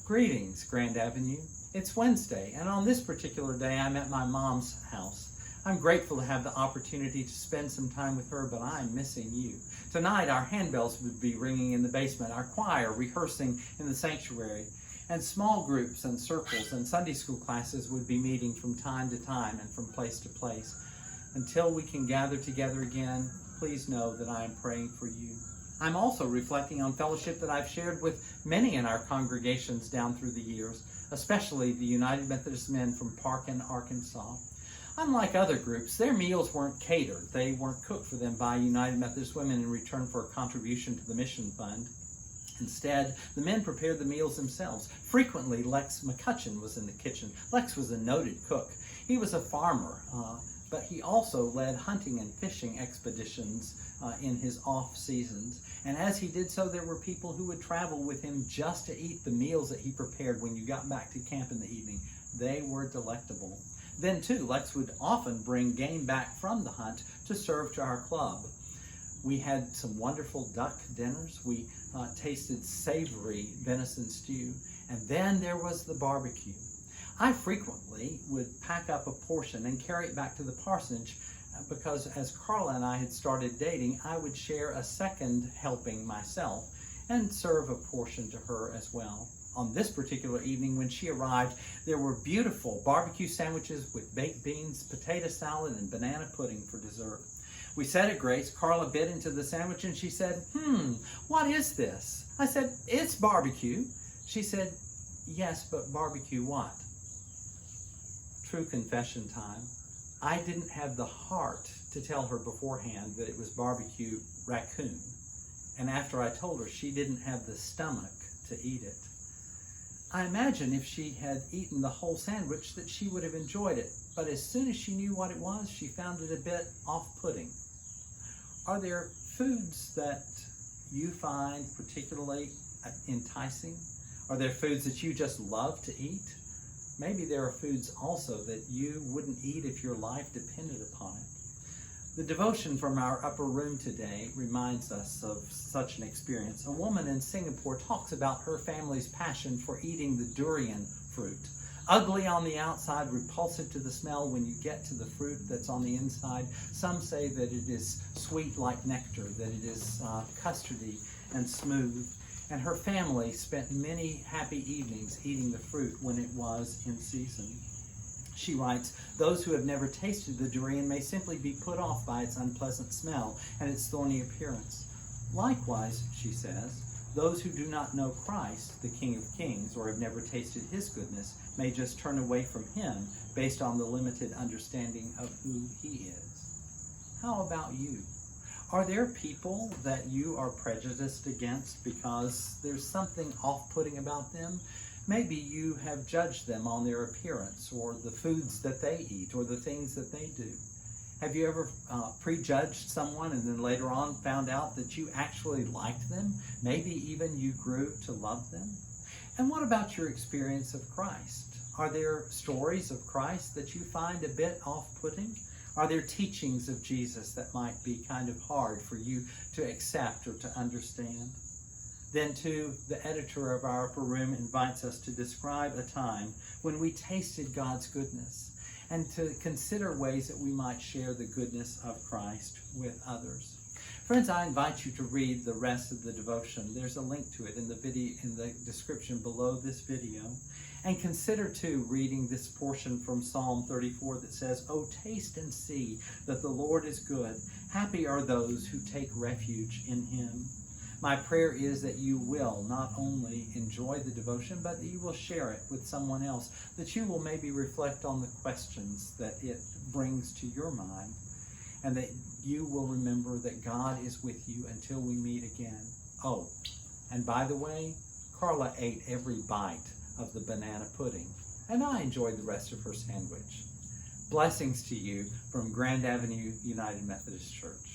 Greetings, Grand Avenue. It's Wednesday, and on this particular day, I'm at my mom's house. I'm grateful to have the opportunity to spend some time with her, but I'm missing you. Tonight, our handbells would be ringing in the basement, our choir rehearsing in the sanctuary, and small groups and circles and Sunday school classes would be meeting from time to time and from place to place. Until we can gather together again, please know that I am praying for you. I'm also reflecting on fellowship that I've shared with many in our congregations down through the years, especially the United Methodist Men from Parkin, Arkansas. Unlike other groups, their meals weren't catered. They weren't cooked for them by United Methodist Women in return for a contribution to the mission fund. Instead, the men prepared the meals themselves. Frequently, Lex McCutcheon was in the kitchen. Lex was a noted cook. He was a farmer, but he also led hunting and fishing expeditions in his off seasons. And as he did so, there were people who would travel with him just to eat the meals that he prepared when you got back to camp in the evening. They were delectable. Then too, Lex would often bring game back from the hunt to serve to our club. We had some wonderful duck dinners. We tasted savory venison stew. And then there was the barbecue. I frequently would pack up a portion and carry it back to the parsonage because as Carla and I had started dating, I would share a second helping myself and serve a portion to her as well. On this particular evening when she arrived, there were beautiful barbecue sandwiches with baked beans, potato salad, and banana pudding for dessert. We said at grace. Carla bit into the sandwich and she said, what is this? I said, it's barbecue. She said, yes, but barbecue what? True confession time. I didn't have the heart to tell her beforehand that it was barbecue raccoon. And after I told her, she didn't have the stomach to eat it. I imagine if she had eaten the whole sandwich that she would have enjoyed it. But as soon as she knew what it was, she found it a bit off-putting. Are there foods that you find particularly enticing? Are there foods that you just love to eat? Maybe there are foods also that you wouldn't eat if your life depended upon it. The devotion from our upper room today reminds us of such an experience. A woman in Singapore talks about her family's passion for eating the durian fruit. Ugly on the outside, repulsive to the smell when you get to the fruit that's on the inside. Some say that it is sweet like nectar, that it is custardy and smooth. And her family spent many happy evenings eating the fruit when it was in season. She writes, those who have never tasted the durian may simply be put off by its unpleasant smell and its thorny appearance. Likewise, she says, those who do not know Christ, the King of Kings, or have never tasted his goodness, may just turn away from him based on the limited understanding of who he is. How about you? Are there people that you are prejudiced against because there's something off-putting about them? Maybe you have judged them on their appearance or the foods that they eat or the things that they do. Have you ever prejudged someone and then later on found out that you actually liked them? Maybe even you grew to love them? And what about your experience of Christ? Are there stories of Christ that you find a bit off-putting? Are there teachings of Jesus that might be kind of hard for you to accept or to understand? Then too, the editor of our upper room invites us to describe a time when we tasted God's goodness and to consider ways that we might share the goodness of Christ with others. Friends, I invite you to read the rest of the devotion. There's a link to it in the description below this video. And consider too reading this portion from Psalm 34 that says, "Oh, taste and see that the Lord is good. Happy are those who take refuge in him." My prayer is that you will not only enjoy the devotion, but that you will share it with someone else, that you will maybe reflect on the questions that it brings to your mind, and that you will remember that God is with you until we meet again. Oh, and by the way, Carla ate every bite of the banana pudding, and I enjoyed the rest of her sandwich. Blessings to you from Grand Avenue United Methodist Church.